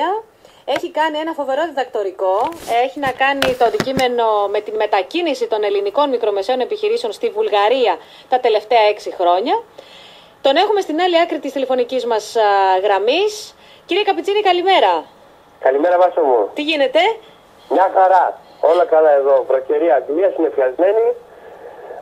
Βουλγαρία. Έχει κάνει ένα φοβερό διδακτορικό. Έχει να κάνει το αντικείμενο με τη μετακίνηση των ελληνικών μικρομεσαίων επιχειρήσεων στη Βουλγαρία τα τελευταία 6 χρόνια. Τον έχουμε στην άλλη άκρη της τηλεφωνικής μας γραμμής. Κύριε Καπιτσίνη, καλημέρα. Καλημέρα, Βάσο μου. Τι γίνεται? Μια χαρά. Όλα καλά εδώ. Προκαιρία Αγγλία, συνεφιασμένη.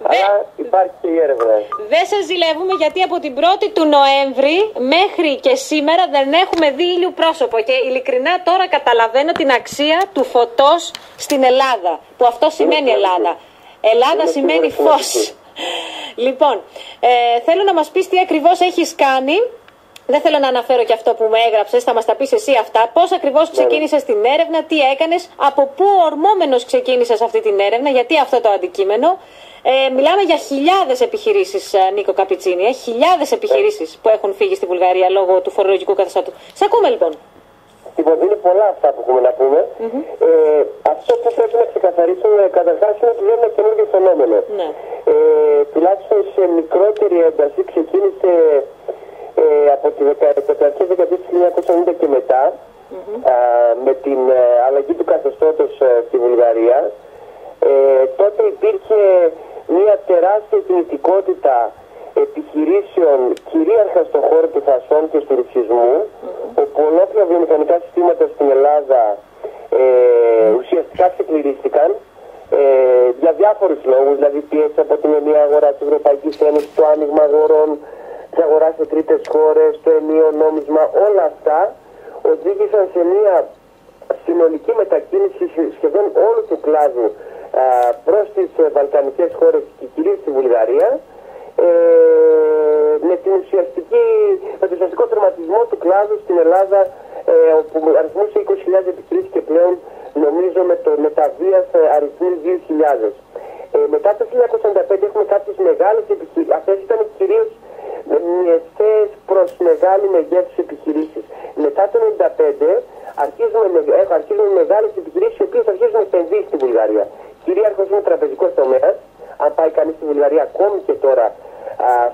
Αλλά υπάρχει και η έρευνα. Δεν σας ζηλεύουμε, γιατί από την 1η του Νοέμβρη μέχρι και σήμερα δεν έχουμε δει ήλιου πρόσωπο. Και ειλικρινά τώρα καταλαβαίνω την αξία του φωτός στην Ελλάδα. Που αυτό σημαίνει Ελλάδα. Ελλάδα σημαίνει φως. Λοιπόν, θέλω να μας πεις τι ακριβώς έχεις κάνει. Δεν θέλω να αναφέρω και αυτό που μου έγραψες, θα μας τα πεις εσύ αυτά. Πώς ακριβώς ξεκίνησες την έρευνα, τι έκανες, από πού ορμόμενος ξεκίνησες αυτή την έρευνα, γιατί αυτό το αντικείμενο. Μιλάμε για χιλιάδες επιχειρήσεις, Νίκο Καπιτσίνη, χιλιάδες επιχειρήσεις που έχουν φύγει στη Βουλγαρία λόγω του φορολογικού καθεστώτου. Σε ακούμε λοιπόν. Λοιπόν, είναι πολλά αυτά που έχουμε να πούμε. Αυτό που πρέπει να ξεκαθαρίσουμε καταρχάς είναι ότι δεν είναι καινούργιο φαινόμενο. Τουλάχιστον σε μικρότερη ένταση ξεκίνησε από τη αρχές δεκαετίας του 1990 και μετά, με την αλλαγή του καθεστώτος στη Βουλγαρία. Τότε υπήρχε μια τεράστια κινητικότητα επιχειρήσεων κυρίαρχα στον χώρο του φασών και του ρουξισμού, όπου ολόκληρα βιομηχανικά συστήματα στην Ελλάδα ουσιαστικά ξεκληρίστηκαν για διάφορους λόγους, δηλαδή πίεση από την ενιαία αγορά της Ευρωπαϊκής Ένωσης, το άνοιγμα αγορών της αγοράς σε τρίτες χώρες, το ενιαίο νόμισμα, όλα αυτά οδήγησαν σε μια συνολική μετακίνηση σχεδόν όλου του κλάδου προς τις βαλκανικές χώρες και κυρίως στη Βουλγαρία, με τον ουσιαστικό τερματισμό του κλάδου στην Ελλάδα, όπου αριθμούσε 20.000 επιχειρήσεις και πλέον νομίζω με τα βίας αριθμούς 2.000. Μετά το 1985 έχουμε κάποιες μεγάλες επιχειρήσεις. Αυτές ήταν κυρίως μεσαίες προς μεγάλη μεγέθους επιχειρήσεις. Μετά το 1995 αρχίζουμε μεγάλες επιχειρήσεις οι οποίες αρχίζουν να επενδύουν στη Βουλγαρία. Κυρίαρχος είναι ο τραπεζικός τομέας. Αν πάει κανείς στη Βουλγαρία, ακόμη και τώρα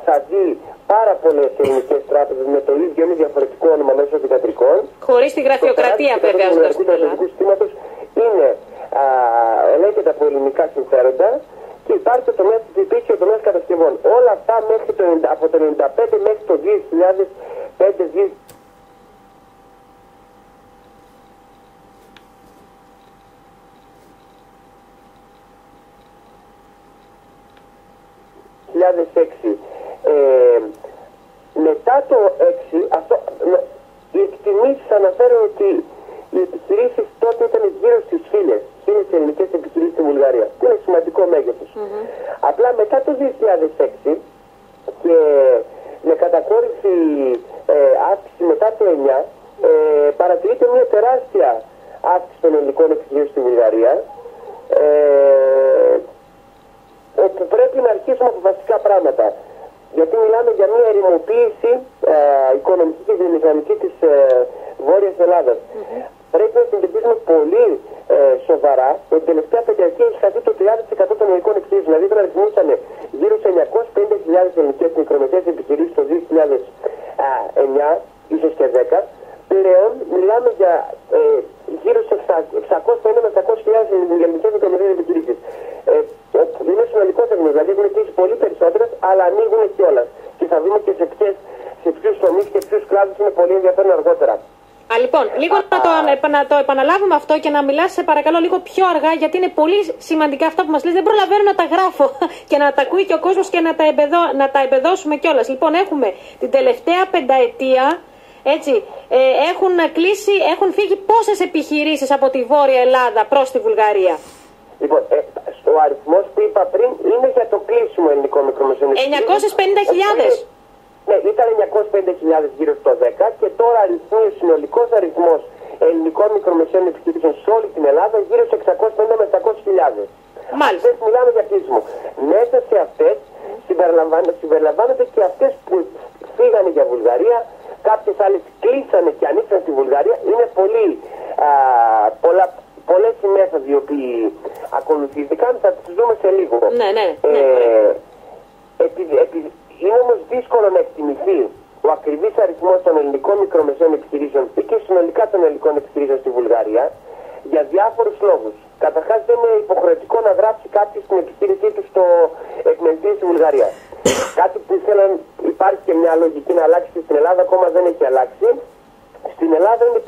θα δει πάρα πολλές ελληνικές τράπεζες με το ίδιο ή διαφορετικό όνομα μέσω δικατρικών. Χωρίς τη γραφειοκρατία βέβαια στο τραπεζικού συστήματος ελέγχεται από ελληνικά συμφέροντα. Και υπάρχει το τομέα της τυπής και ο τομέας κατασκευών. Όλα αυτά από το 1995 μέχρι το 2005. 2006. Μετά το 2006, οι εκτιμήσεις αναφέρουν ότι οι επιχειρήσεις τότε ήταν γύρω στις χίλιες ελληνικές επιχειρήσεις στη Βουλγαρία. Που είναι σημαντικό μέγεθος. Απλά μετά το 2006 και με κατακόρυφη αύξηση μετά το 2009, παρατηρείται μια τεράστια αύξηση των ελληνικών επιχειρήσεων στη Βουλγαρία, όπου πρέπει να αρχίσουμε από βασικά πράγματα. Γιατί μιλάμε για μια ερημοποίηση οικονομική και βιομηχανική της Βόρειας Ελλάδας. Πρέπει να συνειδητοποιήσουμε πολύ σοβαρά ότι την τελευταία πενταετία έχει χαθεί το 30% των ελληνικών επιχειρήσεων. Δηλαδή τώρα αριθμούσαν γύρω σε 950.000 ελληνικές μικρομεσαίες επιχειρήσεις το 2009, ίσως και 10. Πλέον μιλάμε για γύρω σε 650 με 700.000 ελληνικές μικρομεσαίες επιχειρήσεις. Είναι συνολικό θεσμό, δηλαδή έχουν κλείσει πολύ περισσότερες, αλλά ανοίγουν κιόλας. Και θα δούμε και σε ποιους τομείς και ποιους κλάδους είναι πολύ ενδιαφέρον αργότερα. Λοιπόν, λίγο να το επαναλάβουμε αυτό και να μιλάς σε παρακαλώ λίγο πιο αργά, γιατί είναι πολύ σημαντικά αυτά που μας λες. Δεν προλαβαίνω να τα γράφω και να τα ακούει και ο κόσμος και να τα εμπεδώσουμε κιόλας. Λοιπόν, έχουμε την τελευταία πενταετία, έτσι, έχουν φύγει πόσες επιχειρήσεις από τη Βόρεια Ελλάδα προς τη Βουλγαρία? Λοιπόν, ο αριθμός που είπα πριν είναι για το κλείσιμο ελληνικών μικρομεσαίων επιχειρήσεων. 950.000. Ναι, ήταν 950.000 γύρω στο 10 και τώρα ο συνολικός αριθμός ελληνικών μικρομεσαίων επιχειρήσεων σε όλη την Ελλάδα γύρω σε 650 με 700.000. Μάλιστα. Αυτές μιλάμε για κλείσιμο. Μέσα σε αυτές συμπεριλαμβάνονται και αυτές που φύγανε για Βουλγαρία, κάποιες άλλες κλείσανε και ανοίξαν στη Βουλγαρία. Είναι πολλές οι μέθοδοι οι οποίοι ακολουθήθηκαν, θα τις δούμε σε λίγο. Ναι. Είναι όμως δύσκολο να εκτιμηθεί ο ακριβής αριθμός των ελληνικών μικρομεσαίων επιχειρήσεων ή και συνολικά των ελληνικών επιχειρήσεων στη Βουλγαρία για διάφορους λόγους. Καταρχάς δεν είναι υποχρεωτικό να γράψει κάποιος την επιχείρησή του στο επιμελητήριο στη Βουλγαρία. Κάτι που υπάρχει και μια λογική να αλλάξει και στην Ελλάδα, ακόμα δεν έχει αλλάξει. Στην Ελλάδα είναι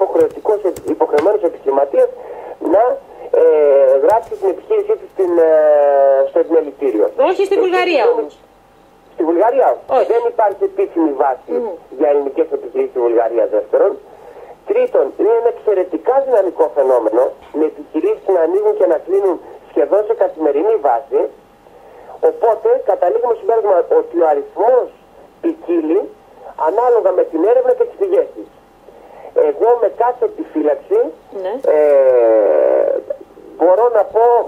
υποχρεωμένος επιχειρηματίας να γράψει την επιχείρησή του στο επιμελητήριο. Όχι στη Βουλγαρία όμως. Στη Βουλγαρία δεν υπάρχει επίσημη βάση για ελληνικές επιχειρήσεις στη Βουλγαρία, δεύτερον. Τρίτον, είναι ένα εξαιρετικά δυναμικό φαινόμενο με επιχειρήσεις να ανοίγουν και να κλείνουν σχεδόν σε καθημερινή βάση. Οπότε καταλήγουμε στο συμπέρασμα ότι ο αριθμός ποικίλει ανάλογα με την έρευνα και τις πηγές της. Εγώ με κάθε επιφύλαξη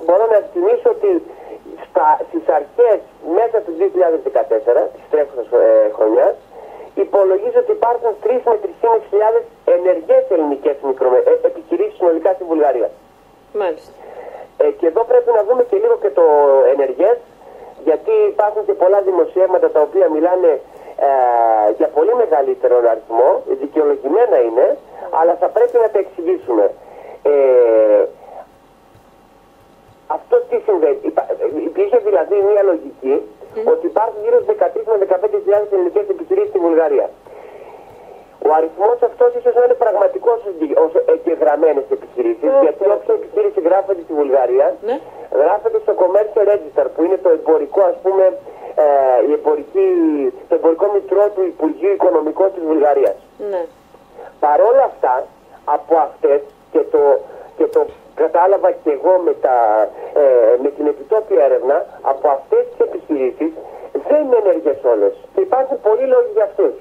μπορώ να εκτιμήσω ότι στις αρχές μέσα του 2014, της τρέχουσας χρονιάς, υπολογίζω ότι υπάρχουν 3 με 3.500 ενεργές ελληνικές επιχειρήσεις συνολικά στη Βουλγαρία. Μάλιστα. Και εδώ πρέπει να δούμε και λίγο και το ενεργές, γιατί υπάρχουν και πολλά δημοσιεύματα τα οποία μιλάνε για πολύ μεγαλύτερο αριθμό, δικαιολογημένα είναι, αλλά θα πρέπει να τα εξηγήσουμε. Αυτό τι συμβαίνει? Υπήρχε δηλαδή μια λογική ότι υπάρχουν γύρω στις 13 με 15.000 ελληνικές επιχειρήσεις στη Βουλγαρία. Ο αριθμός αυτός ίσως να είναι πραγματικός ως εγγεγραμμένες επιχειρήσεις, γιατί όποια επιχείρηση γράφεται στη Βουλγαρία, γράφεται στο Commercial Register, που είναι το εμπορικό, ας πούμε, το εμπορικό μητρό του Υπουργείου Οικονομικών της Βουλγαρίας. Παρόλα αυτά, από αυτές και το κατάλαβα και εγώ με την επιτόπια έρευνα, από αυτές τις επιχειρήσεις δεν είναι ενεργές όλες. Και υπάρχουν πολλοί λόγοι για αυτούς,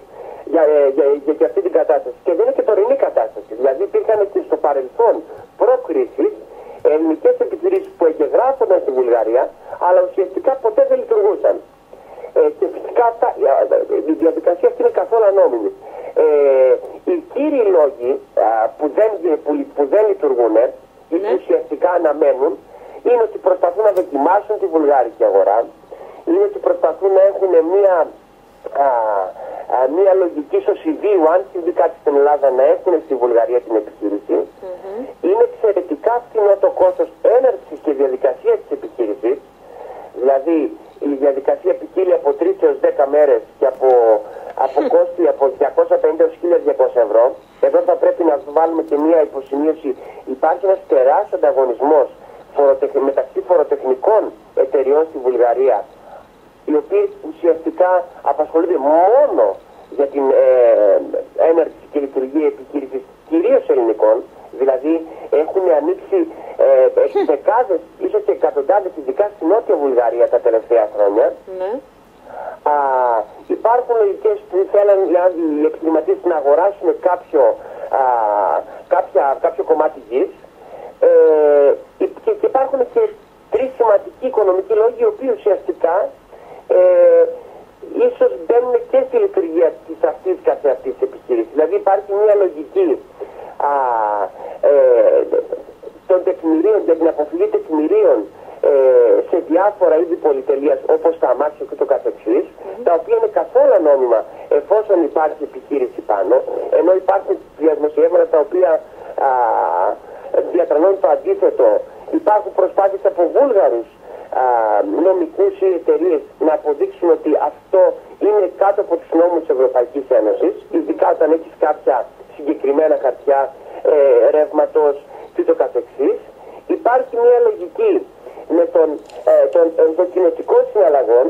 για αυτή την κατάσταση. Και δεν είναι και τωρινή κατάσταση. Δηλαδή υπήρχαν και στο παρελθόν προ-κρίσης ελληνικές επιχειρήσεις που εγγράφονταν στη Βουλγαρία, αλλά ουσιαστικά ποτέ δεν λειτουργούσαν. Και φυσικά η διαδικασία αυτή είναι καθόλου ανώμιμη. Οι κύριοι λόγοι που δεν λειτουργούν ή που ουσιαστικά αναμένουν είναι ότι προσπαθούν να δοκιμάσουν τη βουλγάρικη αγορά, είναι ότι προσπαθούν να έχουν μια λογική σωσιδίου, αν συμβεί κάτι στην Ελλάδα, να έχουν στη Βουλγαρία την επιχείρηση. Είναι εξαιρετικά φθηνό το κόστος έναρξης και διαδικασία της επιχείρησης, δηλαδή η διαδικασία ποικίλει από 3 έως 10 μέρες και από κόστη από 250 έως 1.200 ευρώ. Εδώ θα πρέπει να βάλουμε και μια υποσημείωση. Υπάρχει ένας τεράστιος ανταγωνισμός μεταξύ φοροτεχνικών εταιριών στη Βουλγαρία, οι οποίες ουσιαστικά απασχολούνται μόνο για την έναρξη και λειτουργία επιχείρησης κυρίως ελληνικών, δηλαδή έχουν ανοίξει δεκάδες, ίσως και εκατοντάδες, ειδικά στη Νότια Βουλγαρία τα τελευταία χρόνια. Υπάρχουν λογικές που θέλουν οι επιχειρηματίες να αγοράσουν κάποιο κομμάτι γης, και υπάρχουν και 3 σημαντικοί οικονομικοί λόγοι, οι οποίοι ουσιαστικά ίσως μπαίνουν και στη λειτουργία της αυτής καθεαυτής επιχείρησης. Δηλαδή υπάρχει μια λογική των τεκμηρίων, για την αποφυγή τεκμηρίων σε διάφορα είδη πολυτελείας, όπως τα αμάξια και το καθεξής, τα οποία είναι καθόλου ανώνυμα εφόσον υπάρχει επιχείρηση πάνω, ενώ υπάρχουν δημοσιεύματα τα οποία διατρανώνουν το αντίθετο. Υπάρχουν προσπάθειες από Βούλγαρους νομικούς ή εταιρείες να αποδείξουν ότι αυτό είναι κάτω από τους νόμους της Ευρωπαϊκής Ένωσης, ειδικά όταν έχεις κάποια συγκεκριμένα χαρτιά ρεύματος και το καθεξής. Υπάρχει μια λογική με των κοινοτικών συναλλαγών,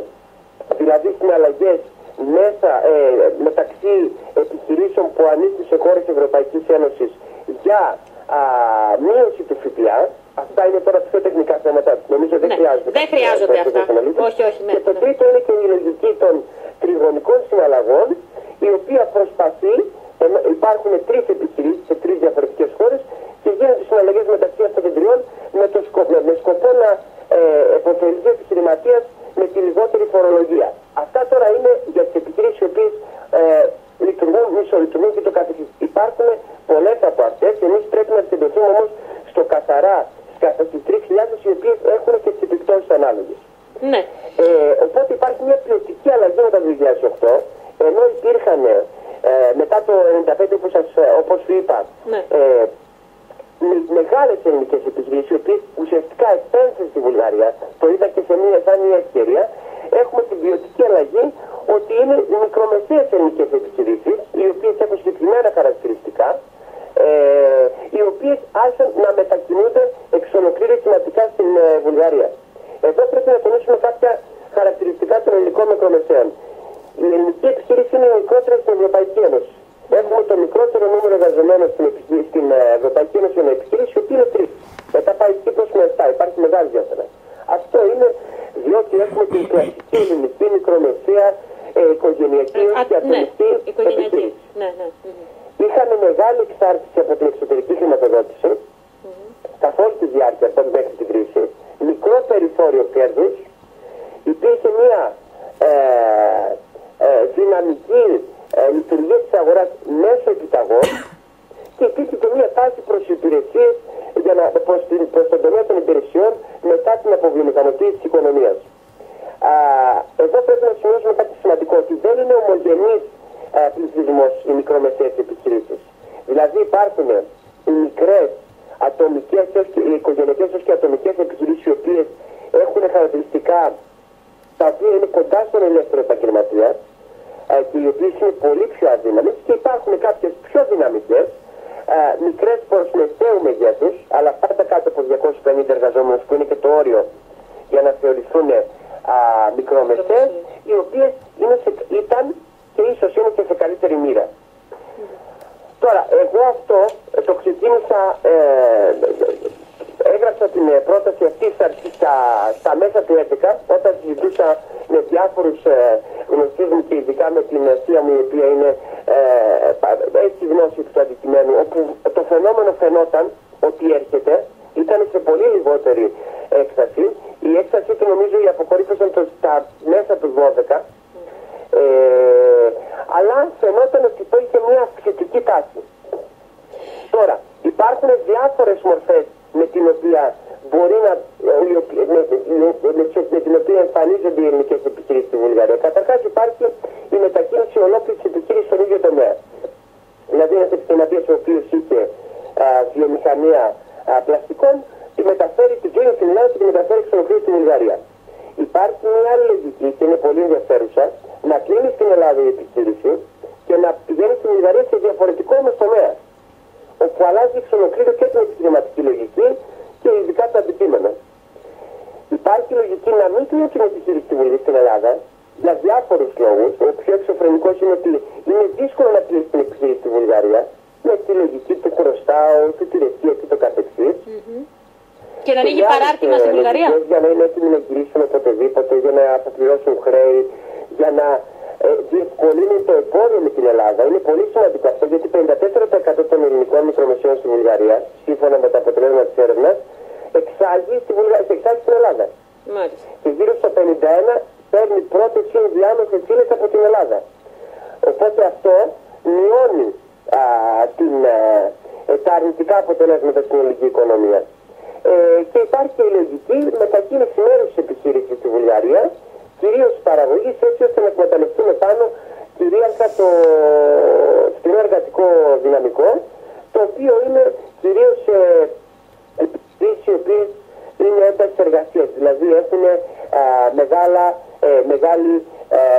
δηλαδή συναλλαγές μεταξύ επιχειρήσεων που ανήκουν σε χώρες της Ευρωπαϊκής Ένωσης για μείωση του ΦΠΑ. Αυτά είναι τώρα πιο τεχνικά θέματα. Νομίζω δεν χρειάζονται. Δεν χρειάζονται αυτά. Όχι, Και το τρίτο είναι και η λογική των τριγωνικών συναλλαγών, η οποία προσπαθεί, υπάρχουν 3 επιχειρήσεις σε 3 διαφορετικές χώρες και γίνονται συναλλαγές μεταξύ αυτών των τριών με σκοπό να επωφεληθεί ο επιχειρηματίας με τη λιγότερη φορολογία. Αυτά τώρα είναι για τις επιχειρήσεις οι οποίες λειτουργούν, μισολειτουργούν και το καθεξής. Υπάρχουν πολλές από αυτές και εμείς πρέπει να επικεντρωθούμε όμως στο καθαρά, στις 3.000 οι οποίες έχουν και τις επιπτώσεις ανάλογες. Οπότε υπάρχει μια ποιοτική αλλαγή μετά το 2008, ενώ υπήρχαν μεγάλες ελληνικές επιχειρήσεις, οι οποίες ουσιαστικά επένδυσαν στη Βουλγαρία, το είδα και σε μια σαν μια ευκαιρία, έχουμε την ποιοτική αλλαγή ότι είναι οι μικρομεσαίες ελληνικές επιχειρήσεις, οι οποίες έχουν συγκεκριμένα χαρακτηριστικά, οι οποίες άρχισαν να μετακινούνται εξ ολοκλήρου σημαντικά στην Βουλγαρία. Εδώ πρέπει να τονίσουμε κάποια χαρακτηριστικά των ελληνικών μικρομεσαίων. Η ελληνική επιχείρηση είναι η μικρότερη στην Ευρωπαϊκή Ένωση. Έχουμε το μικρότερο νούμερο εργαζομένων στην Ευρωπαϊκή Ένωση για επιχείρηση, η οποία είναι 3. Μετά πάει Κύπρος με 7. Υπάρχει μεγάλη διαφορά. Αυτό είναι διότι έχουμε την κλασική ελληνική μικρομεσαία οικογενειακή και ατομική επιχείρηση. Είχαμε μεγάλη εξάρτηση από την εξωτερική χρηματοδότηση καθ' όλη τη διάρκεια μέχρι την κρίση. Μικρό περιθώριο κέρδους. Υπήρχε μια δυναμική λειτουργία της αγοράς μέσω επιταγών και υπήρχε και μια τάση προς υπηρεσίες προς τον τομέα των υπηρεσιών μετά την αποβιομηχανοποίηση της οικονομίας. Εδώ πρέπει να σημειώσουμε κάτι σημαντικό, ότι δεν είναι ομογενής πληθυσμός οι μικρομεσαίες επιχειρήσεις. Δηλαδή υπάρχουν οι μικρές ατομικές, οι οικογενειακές και ατομικές επιχειρήσεις, οι οποίες έχουν χαρακτηριστικά τα οποία είναι κοντά στον ελεύθερο επαγγελματία και οι οποίες είναι πολύ πιο αδύναμες, και υπάρχουν κάποιες πιο δυναμικές, μικρές προς μεσαίου μεγέθους, αλλά πάντα κάτω από 250 εργαζόμενους, που είναι και το όριο για να θεωρηθούν μικρομεσαίες, οι οποίες ήταν και ίσως είναι και σε καλύτερη μοίρα. Τώρα, εγώ αυτό το ξεκίνησα, έγραψα την πρόταση αυτή στα μέσα του 2011, όταν συζητούσα με διάφορους γνωστούς μου και ειδικά με την θεία μου, η οποία είναι έχει γνώση του αντικειμένου, όπου το φαινόμενο φαινόταν ότι έρχεται, ήταν σε πολύ λιγότερη έκσταση. Η έκσταση του νομίζω η αποκορύφωσαν στα μέσα του 12, αλλά φαινόταν ότι είχε μια αυξητική τάση. Τώρα, υπάρχουν διάφορες μορφές με την οποία μπορεί να, με την οποία εμφανίζονται οι ελληνικές επιχειρήσεις στη Βουλγαρία. Καταρχάς υπάρχει η μετακίνηση ολόκληρης επιχείρησης στον ίδιο τομέα. Δηλαδή ένας επιχειρηματίας ο οποίος είχε βιομηχανία πλαστικών, τη μεταφέρει, την κλείνει στην Ελλάδα και τη μεταφέρει εξ ολοκλήρου στη Βουλγαρία. Υπάρχει μια άλλη λογική και είναι πολύ ενδιαφέρουσα, να κλείνει στην Ελλάδα η επιχείρηση και να πηγαίνει στην Βουλγαρία σε διαφορετικό όμως τομέα, όπου αλλάζει εξ ολοκλήρου και την επιχειρηματική λογική και ειδικά το αντικείμενο. Υπάρχει λογική να μην κλείνει την επιχείρηση στην Ελλάδα για διάφορους λόγους. Ο πιο εξωφρενικός είναι ότι είναι δύσκολο να κλείσει την επιχείρηση στη Βουλγαρία με τη λογική του χρωστάω, του τηρεσία και το καθεξής. Και να ανοίγει παράρτημα στη Βουλγαρία. Για να είναι έτοιμοι να γυρίσουν οποτεδήποτε, για να αποπληρώσουν χρέη, για να διευκολύνουν το εμπόριο με την Ελλάδα. Είναι πολύ σημαντικό αυτό, γιατί 54% των ελληνικών μικρομεσαίων στη Βουλγαρία, σύμφωνα με τα αποτελέσματα της έρευνας, εξάγει στην Ελλάδα. Μάλιστα. Και γύρω στο 51% παίρνει πρώτες ή ενδιάμεσες ύλες από την Ελλάδα. Οπότε αυτό μειώνει τα αρνητικά αποτελέσματα στην ελληνική οικονομία. Και υπάρχει και η λογική μετακίνηση μέρους της επιχείρησης στη Βουλγαρία, κυρίως της παραγωγής, έτσι ώστε να εκμεταλλευτούμε πάνω κυρίαρχα το φθηνό εργατικό δυναμικό, το οποίο είναι κυρίως επιχειρήσεις οι οποίες είναι ένταση εργασίας, δηλαδή έχουν μεγάλη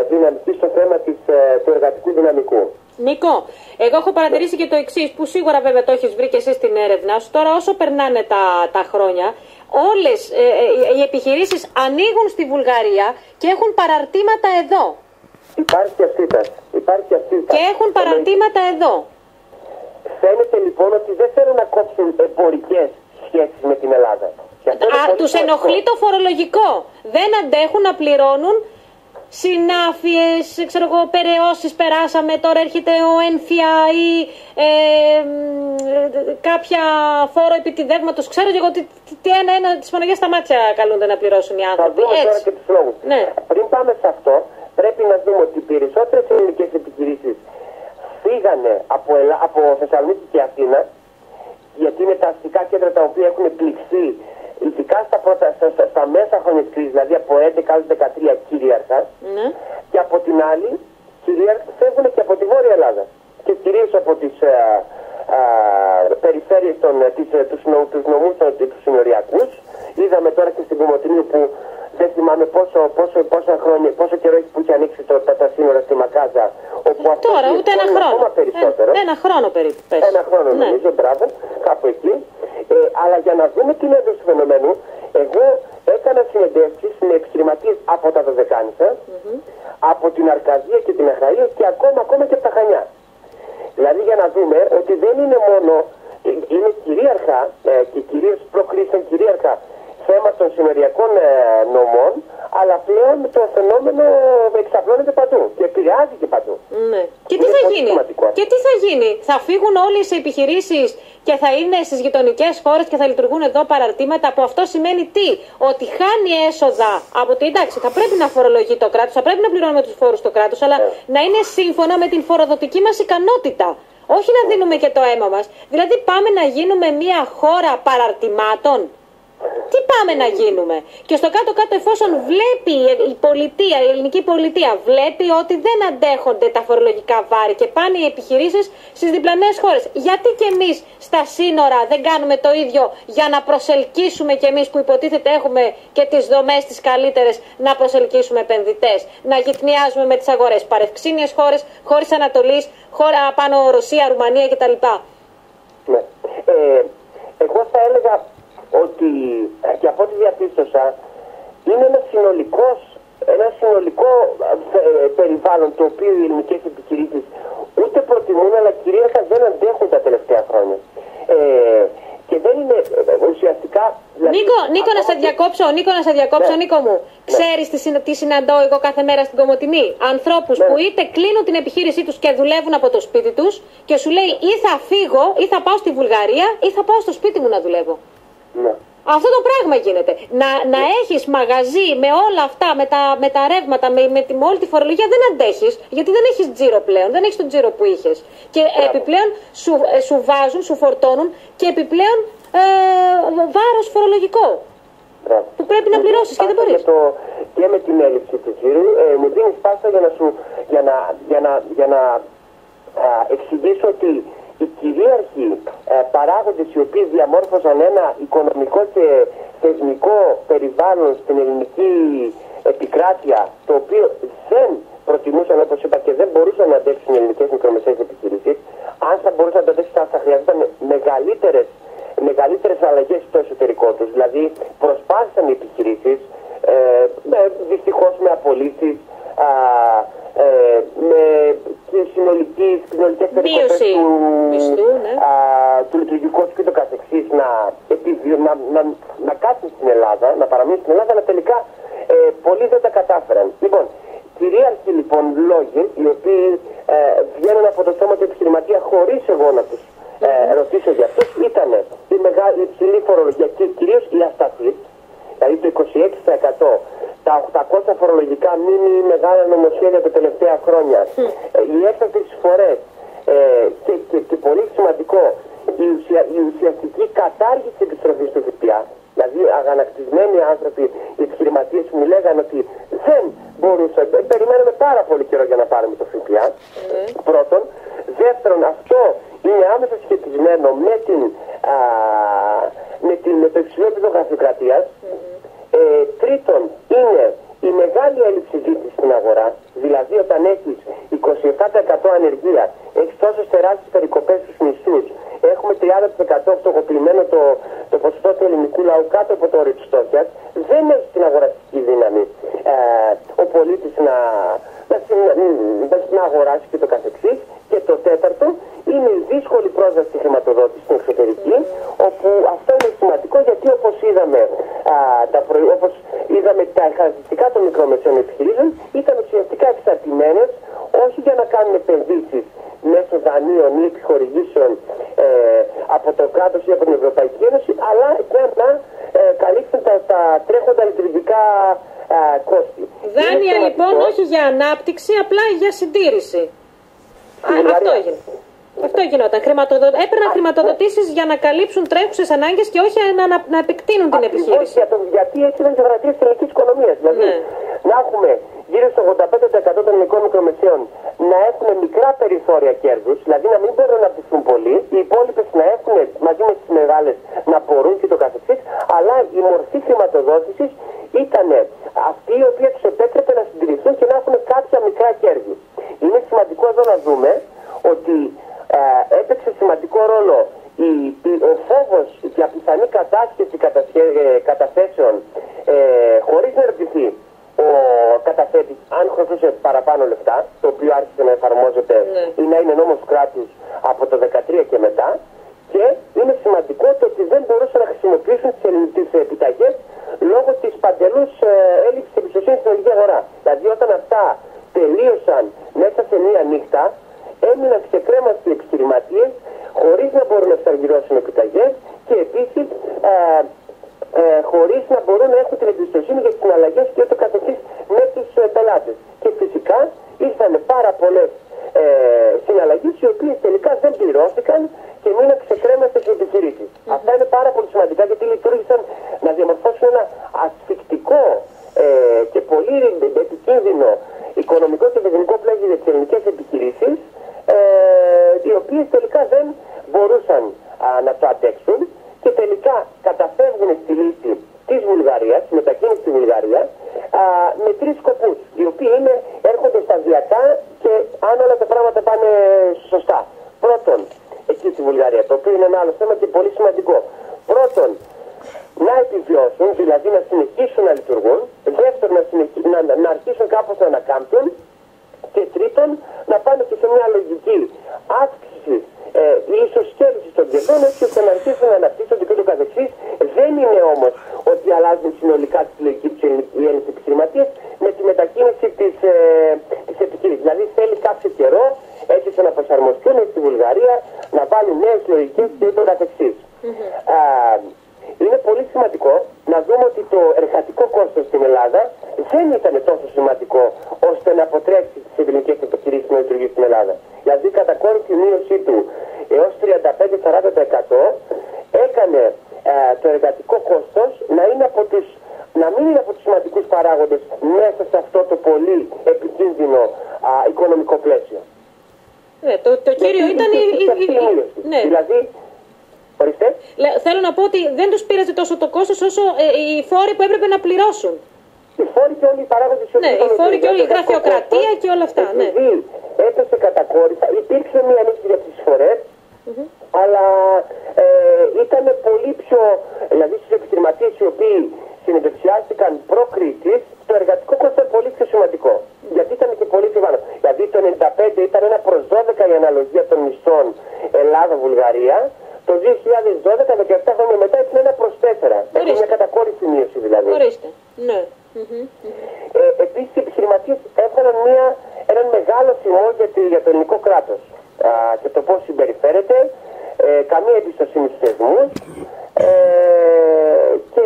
δυναμική στο θέμα του εργατικού δυναμικού. Νίκο, εγώ έχω παρατηρήσει και το εξής, που σίγουρα βέβαια το έχεις βρει και εσύ στην έρευνα σου. Τώρα όσο περνάνε τα χρόνια, όλες οι επιχειρήσεις ανοίγουν στη Βουλγαρία και έχουν παραρτήματα εδώ. Υπάρχει αυτή η τάση. Και έχουν παραρτήματα εδώ. Φαίνεται λοιπόν ότι δεν θέλουν να κόψουν εμπορικές σχέσεις με την Ελλάδα. Τους ενοχλεί το φορολογικό. Δεν αντέχουν να πληρώνουν συνάφειες, περαιώσεις περάσαμε, τώρα έρχεται ο έμφυα ή κάποια φόρο επιτιδεύματος. Ξέρω και εγώ τι ένα της Παναγίας στα μάτια καλούνται να πληρώσουν οι άνθρωποι. Θα δούμε τώρα και τους λόγους. Ναι. Πριν πάμε σε αυτό, πρέπει να δούμε ότι οι περισσότερες ελληνικές επιχειρήσεις φύγανε από Θεσσαλονίκη και Αθήνα, γιατί είναι τα αστικά κέντρα τα οποία έχουν πληχθεί ειδικά στα μέσα χρόνια της κρίσης, δηλαδή από 11-13 κυρίαρχα, και από την άλλη φεύγουν και από τη Βόρεια Ελλάδα και κυρίως από τις περιφέρειες, τους νομούς τους συνοριακούς. Είδαμε τώρα και στην Κομοτηνή που δεν θυμάμαι πόσο καιρό έχει που έχει ανοίξει τα σύνορα στη Μακάζα. Όπου τώρα ούτε ένα χρόνο. Ακόμα περισσότερο. Ένα χρόνο περίπου. Ένα χρόνο νομίζω, μπράβο, κάπου εκεί. Αλλά για να δούμε την ένταση του φαινομένου, εγώ έκανα συνεντεύξεις με επιχειρηματίες από τα Δωδεκάνησα, από την Αρκαδία και την Αχαΐα και ακόμα και από τα Χανιά. Δηλαδή για να δούμε ότι δεν είναι μόνο, είναι κυρίαρχα και κυρίως προκρίσαν κυρίαρχα θέμα των συνοριακών νομών, αλλά πλέον το φαινόμενο εξαπλώνεται παντού και επηρεάζει και παντού. Ναι. Και τι θα γίνει? Και τι θα γίνει? Θα φύγουν όλες οι επιχειρήσεις και θα είναι στις γειτονικές χώρες και θα λειτουργούν εδώ παραρτήματα, που αυτό σημαίνει τι? Ότι χάνει έσοδα από το, εντάξει, θα πρέπει να φορολογεί το κράτος, θα πρέπει να πληρώνουμε τους φόρους στο κράτος, αλλά να είναι σύμφωνα με την φοροδοτική μας ικανότητα. Όχι να δίνουμε και το αίμα μας. Δηλαδή πάμε να γίνουμε μια χώρα παραρτημάτων. Τι πάμε να γίνουμε? Και στο κάτω-κάτω, εφόσον βλέπει η ελληνική πολιτεία βλέπει ότι δεν αντέχονται τα φορολογικά βάρη και πάνε οι επιχειρήσεις στις διπλανές χώρες, γιατί και εμείς στα σύνορα δεν κάνουμε το ίδιο για να προσελκύσουμε και εμείς που υποτίθεται έχουμε και τις δομές τις καλύτερες, να προσελκύσουμε επενδυτές, να γυτνιάζουμε με τις αγορές, παρευξήνιες χώρες, χώρες Ανατολής, χώρα πάνω Ρωσία, Ρουμανία κτλ. Ναι. Εγώ θα έλεγα ότι και από ό,τι διαπίστωσα είναι ένα συνολικό περιβάλλον το οποίο οι ελληνικές επιχειρήσεις ούτε προτιμούν αλλά κυρίαρχα δεν αντέχουν τα τελευταία χρόνια. Και δεν είναι ουσιαστικά... Νίκο, να σε διακόψω, Νίκο μου. Ξέρεις τι συναντώ εγώ κάθε μέρα στην Κομοτηνή? Ανθρώπους που είτε κλείνουν την επιχείρησή τους και δουλεύουν από το σπίτι τους και σου λέει ή θα φύγω ή θα πάω στη Βουλγαρία ή θα πάω στο σπίτι μου να δουλεύω. Ναι. Αυτό το πράγμα γίνεται. Να έχεις μαγαζί με όλα αυτά, με τα ρεύματα, με όλη τη φορολογία, δεν αντέχεις, γιατί δεν έχεις τζίρο πλέον, δεν έχεις τον τζίρο που είχες. Και επιπλέον σου βάζουν, σου φορτώνουν και επιπλέον βάρος φορολογικό. Που πρέπει να πληρώσεις και δεν μπορείς. Και με την έλλειψη του τζίρου, μου δίνεις πάσα για να εξηγήσω ότι οι κυρίαρχοι παράγοντες οι οποίοι διαμόρφωσαν ένα οικονομικό και θεσμικό περιβάλλον στην ελληνική επικράτεια, το οποίο δεν προτιμούσαν, όπως είπα, και δεν μπορούσαν να αντέξουν οι ελληνικές μικρομεσαίες επιχειρήσεις. Αν θα μπορούσαν να το αντέξουν, θα χρειαζόταν μεγαλύτερες αλλαγές στο εσωτερικό τους. Δηλαδή προσπάθησαν οι επιχειρήσεις, δυστυχώς με απολύσεις, με συνολικές περικοπές του λειτουργικού και το καθεξής να κάτσουν στην Ελλάδα, να παραμείνουν στην Ελλάδα, αλλά τελικά πολλοί δεν τα κατάφεραν. Λοιπόν, κυρίαρχοι λοιπόν λόγοι, οι οποίοι βγαίνουν από το στόμα του επιχειρηματία χωρίς εγώ να τους ρωτήσω για αυτούς, ήταν η υψηλή φορολογία και κυρίως η ασταθής, δηλαδή το 26%. Τα 800 φορολογικά μίνι μεγάλα νομοσχέδια τα τελευταία χρόνια, οι έκτακτες εισφορές και πολύ σημαντικό, η ουσιαστική κατάργηση της επιστροφής του ΦΠΑ. Δηλαδή αγανακτισμένοι άνθρωποι, οι επιχειρηματίες μου λέγανε ότι δεν μπορούσαν, περιμέναμε πάρα πολύ καιρό για να πάρουμε το ΦΠΑ. Πρώτον. Δεύτερον, αυτό είναι άμεσα σχετισμένο με το υψηλό επίπεδο γραφειοκρατίας. Τρίτον, είναι η μεγάλη έλλειψη ζήτησης στην αγορά, δηλαδή όταν έχεις 27% ανεργία, έχεις τόσες τεράστιες περικοπές στους μισθούς, έχουμε 30% φτωχοποιημένο το ποσοστό του ελληνικού λαού κάτω από το όριο της φτώχειας, δεν έχει την αγοραστική δύναμη ο πολίτης να αγοράσει και το καθεξής. Και το τέταρτο είναι η δύσκολη πρόσβαση στη χρηματοδότηση στην εξωτερική, όπου αυτό είναι σημαντικό γιατί όπως είδαμε τα χαρακτηριστικά των μικρομεσαίων επιχειρήσεων ήταν ουσιαστικά εξαρτημένες όχι για να κάνουν επενδύσεις μέσω δανείων ή επιχορηγήσεων από το κράτος ή από την Ευρωπαϊκή Ένωση, αλλά για να καλύψουν τα τρέχοντα λειτουργικά κόστη. Δάνεια λοιπόν όχι για ανάπτυξη, απλά για συντήρηση. Αυτό έγινε. Αυτό γινόταν. Έπαιρναν χρηματοδοτήσεις για να καλύψουν τρέχουσες ανάγκες και όχι να επεκτείνουν την επιχείρηση. Γιατί έτσι ήταν και γραφεία της ελληνικής οικονομίας. Δηλαδή να έχουμε γύρω στο 85% των ελληνικών μικρομεσαίων να έχουν μικρά περιθώρια κέρδους, δηλαδή να μην μπορούν να αναπτυχθούν πολύ, οι υπόλοιπες να έχουν μαζί με τις μεγάλες να μπορούν και το καθεξής, αλλά η μορφή χρηματοδότησης ήταν αυτή η οποία τους επέτρεπε να συντηρηθούν και να έχουν κάποια μικρά κέρδη. Είναι σημαντικό εδώ να δούμε ότι έπαιξε σημαντικό ρόλο ο φόβος για πιθανή κατάσχεση καταθέσεων χωρίς να ερωτηθεί ο καταθέτης αν χρωστούσε παραπάνω λεφτά, το οποίο άρχισε να εφαρμόζεται ή να είναι νόμος κράτους από το 2013 και μετά, και είναι σημαντικό το ότι δεν μπορούσαν να χρησιμοποιήσουν τις επιταγές λόγω της παντελούς έλλειψης εμπιστοσύνης στην ελληνική αγορά. Δηλαδή όταν αυτά τελείωσαν μέσα σε μία νύχτα, έμειναν ξεκρέμαστοι οι επιχειρηματίες χωρίς να μπορούν να εξαργυρώσουν επιταγές και επίσης χωρίς να μπορούν να έχουν την εμπιστοσύνη για τις συναλλαγές και το καθεξής με τους πελάτες. Και φυσικά ήρθαν πάρα πολλές συναλλαγές οι οποίες τελικά δεν πληρώθηκαν και μείναν ξεκρέμαστες οι επιχειρήσεις. Αυτά είναι πάρα πολύ σημαντικά γιατί λειτουργήσαν να διαμορφώσουν ένα ασφυκτικό και πολύ επικίνδυνο οικονομικό και θεσμικό πλαίσιο για τις ελληνικές επιχειρήσεις, οι οποίες τελικά δεν μπορούσαν να το αντέξουν και τελικά καταφεύγουν στη λύση της Βουλγαρίας, τη μετακίνηση στη Βουλγαρία, με τρεις σκοπούς, οι οποίοι έρχονται σταδιακά και αν όλα τα πράγματα πάνε σωστά. Πρώτον, εκεί στη Βουλγαρία, το οποίο είναι ένα άλλο θέμα και πολύ σημαντικό. Πρώτον, να επιβιώσουν, δηλαδή να συνεχίσουν να λειτουργούν. Δεύτερον, να αρχίσουν κάπως να ανακάμπτουν. Και τρίτον, να πάνε και σε μια λογική αύξηση ή ισοσκέληση των κερδών, έτσι ώστε να αρχίσουν να αναπτύσσονται και το καθεξής. Δεν είναι όμως ότι αλλάζουν συνολικά τη λογική του οι Έλληνες επιχειρηματίες με τη μετακίνηση της επιχείρησης. Δηλαδή θέλει κάποιο καιρό έτσι ώστε να προσαρμοστούν στη Βουλγαρία, να βάλουν νέες λογικές και το καθεξής. Είναι πολύ σημαντικό να δούμε ότι το εργατικό κόστος στην Ελλάδα δεν ήταν τόσο σημαντικό ώστε να αποτρέψει τις ελληνικές επιχειρήσεις να λειτουργήσουν στην Ελλάδα. Δηλαδή η κατακόρυφη μείωσή του έως 35-40% έκανε το εργατικό κόστος να μην είναι από τους σημαντικούς παράγοντες μέσα σε αυτό το πολύ επικίνδυνο οικονομικό πλαίσιο. Το κύριο ήταν η Δηλαδή, θέλω να πω ότι δεν τους πήραζε τόσο το κόστος όσο οι φόροι που έπρεπε να πληρώσουν. Οι φόροι και όλοι οι παράγοντες. Ναι, οι φόροι και όλη η γραφειοκρατία και όλα αυτά. Επειδή έπεσε κατακόρυφα, υπήρξε μια ανοίξη για τις εισφορές, αλλά ήταν πολύ πιο, δηλαδή στους επιχειρηματίες οι οποίοι συνεντευξιάστηκαν προ-κρίσης, το εργατικό κόστος ήταν πολύ πιο σημαντικό. Γιατί ήταν και πολύ πιο πάνω. Δηλαδή το 1995 ήταν 1/12 η αναλογία των μισθών Ελλάδα-Βουλγαρία. Το 2012, 17 χρόνια μετά, ήταν 1/4. Έχει μια κατακόρυφη μείωση δηλαδή. Ορίστε. Ναι. Επίσης οι επιχειρηματίες έβγαλαν έναν μεγάλο θυμό για το ελληνικό κράτος και το πώς συμπεριφέρεται, καμία εμπιστοσύνη στους θεσμούς και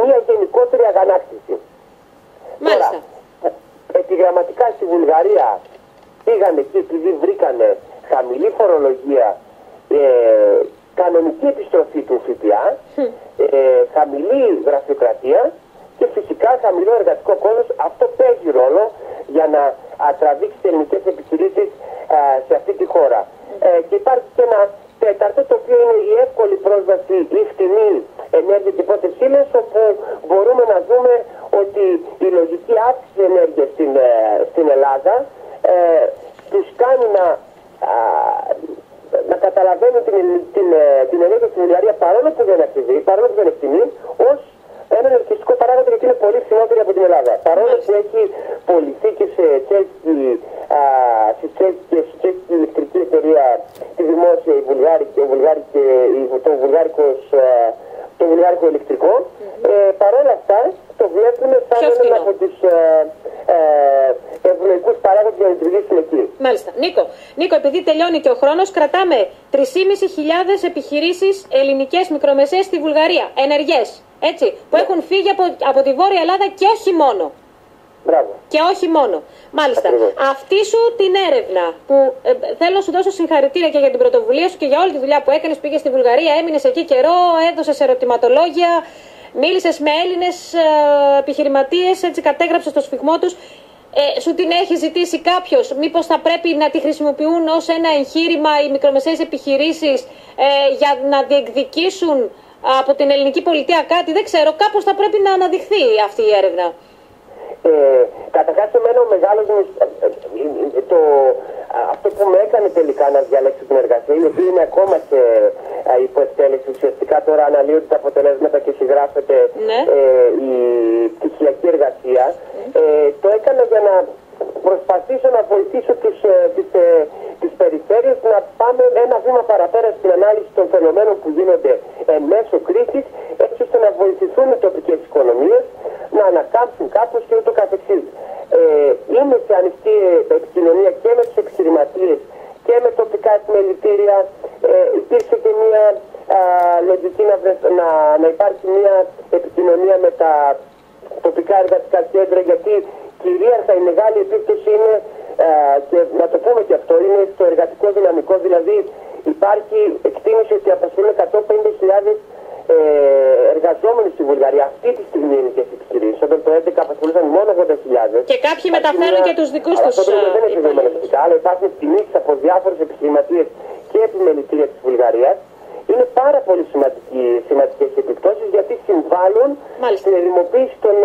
μια γενικότερη αγανάκτηση. Μάλιστα. Τώρα, επιγραμματικά στη Βουλγαρία πήγαν εκεί επειδή βρήκανε χαμηλή φορολογία, κανονική επιστροφή του ΦΠΑ, χαμηλή γραφειοκρατία και φυσικά χαμηλό εργατικό κόστος. Αυτό παίζει ρόλο για να τραβήξει τις ελληνικές επιχειρήσεις σε αυτή τη χώρα. Και υπάρχει και ένα τέταρτο, το οποίο είναι η εύκολη πρόσβαση ή φτηνή ενέργεια και πρώτες ύλες, όπου μπορούμε να δούμε ότι η λογική αύξηση ενέργειας στην Ελλάδα τους κάνει να καταλαβαίνουν την ενέργεια στην Βουλγαρία, παρόλο που δεν είναι φτηνή, ως έναν ελκυστικό παράγοντα, γιατί είναι πολύ φθηνότερη από την Ελλάδα. Παρόλο που έχει πωληθεί και σε τσέχη ηλεκτρική εταιρεία, τη δημόσια, το βουλγάρικο ηλεκτρικό, παρόλα αυτά το βλέπουν σαν έναν από τους ευρωϊκούς παράγοντες για να λειτουργήσουν εκεί. Μάλιστα. Νίκο, επειδή τελειώνει και ο χρόνος, κρατάμε 3.500 επιχειρήσεις ελληνικές μικρομεσαίες στη Βουλγαρία, ενεργές, έτσι, που έχουν φύγει από τη Βόρεια Ελλάδα και όχι μόνο. Μπράβο. Και όχι μόνο. Μάλιστα. Ακριβώς. Αυτή σου την έρευνα που θέλω να σου δώσω συγχαρητήρια και για την πρωτοβουλία σου και για όλη τη δουλειά που έκανες, πήγες στη Βουλγαρία, έμεινες εκεί καιρό, έδωσες ερωτηματολόγια. Μίλησες με Έλληνες επιχειρηματίες, έτσι κατέγραψες το σφιγμό τους. Σου την έχει ζητήσει κάποιος? Μήπως θα πρέπει να τη χρησιμοποιούν ως ένα εγχείρημα οι μικρομεσαίες επιχειρήσεις για να διεκδικήσουν από την ελληνική πολιτεία κάτι? Δεν ξέρω, κάπως θα πρέπει να αναδειχθεί αυτή η έρευνα. Καταρχάς, εμένα ο μεγάλος αυτό που με έκανε τελικά να διαλέξω την εργασία, η οποία είναι ακόμα σε υποεκτέλεση. Ουσιαστικά τώρα αναλύονται τα αποτελέσματα και συγγράφεται η πτυχιακή εργασία. Το έκανα για να προσπαθήσω να βοηθήσω τις περιφέρειες να πάμε ένα βήμα παραπέρα στην ανάλυση των φαινομένων που γίνονται εν μέσω κρίσης, έτσι ώστε να βοηθηθούν οι τοπικές οικονομίες να ανακάμψουν κάπως και ούτω καθεξής. Είμαι σε ανοιχτή επικοινωνία και με τους επιχειρηματίες και με τοπικά επιμελητήρια. Υπήρξε και μια λογική να υπάρχει μια επικοινωνία με τα τοπικά εργατικά κέντρα, γιατί κυρίαρχα η μεγάλη επίπτωση είναι, και να το πούμε και αυτό, είναι στο εργατικό δυναμικό. Δηλαδή υπάρχει εκτίμηση ότι απασχολούν 150.000 εργαζόμενοι στη Βουλγαρία. Αυτή τη στιγμή είναι και επιχειρήσεις. Όταν το 2011 απασχολούσαν μόνο 80.000. Και κάποιοι μεταφέρουν και τους δικούς τους. Αυτό δεν είναι δεδομένο φυσικά, αλλά υπάρχουν τιμήσεις από διάφορες επιχειρηματίες και επιμελητήρια της Βουλγαρίας. Είναι πάρα πολύ σημαντικές επιπτώσεις, γιατί συμβάλλουν στην ερημοποίηση των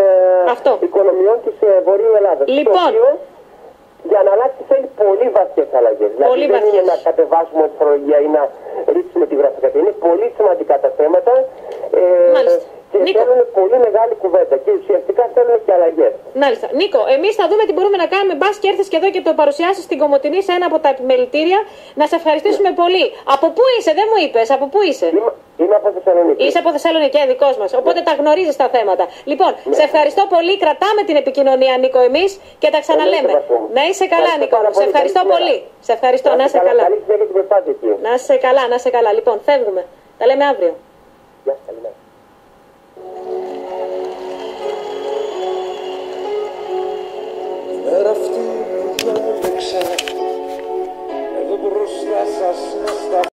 οικονομιών της Βορείου Ελλάδας. Λοιπόν, για να αλλάξει θέλει πολύ βαθιές αλλαγές. Δηλαδή δεν είναι να κατεβάσουμε τη φορολογία ή να ρίξουμε τη γραφειοκρατία. Είναι πολύ σημαντικά τα θέματα και θέλουν πολύ μεγάλη κουβέντα και ουσιαστικά θέλουν και αλλαγές. Μάλιστα. Νίκο, εμείς θα δούμε τι μπορούμε να κάνουμε. Μπας και έρθεις και εδώ και το παρουσιάσεις στην Κομοτηνή σε ένα από τα επιμελητήρια. Να σε ευχαριστήσουμε πολύ. Από πού είσαι, δεν μου είπες, από πού είσαι? Είμαι από Θεσσαλονίκη. Είσαι από Θεσσαλονίκη, δικός μας. Οπότε τα γνωρίζεις τα θέματα. Λοιπόν, σε ευχαριστώ πολύ. Κρατάμε την επικοινωνία, Νίκο, εμείς και τα ξαναλέμε. Να είσαι καλά, Νίκο. Σε ευχαριστώ πολύ. Σε ευχαριστώ. Να είσαι καλά. Να είσαι καλά, να είσαι καλά. Λοιπόν, φεύγουμε. Τα λέμε αύριο. Γεια σας.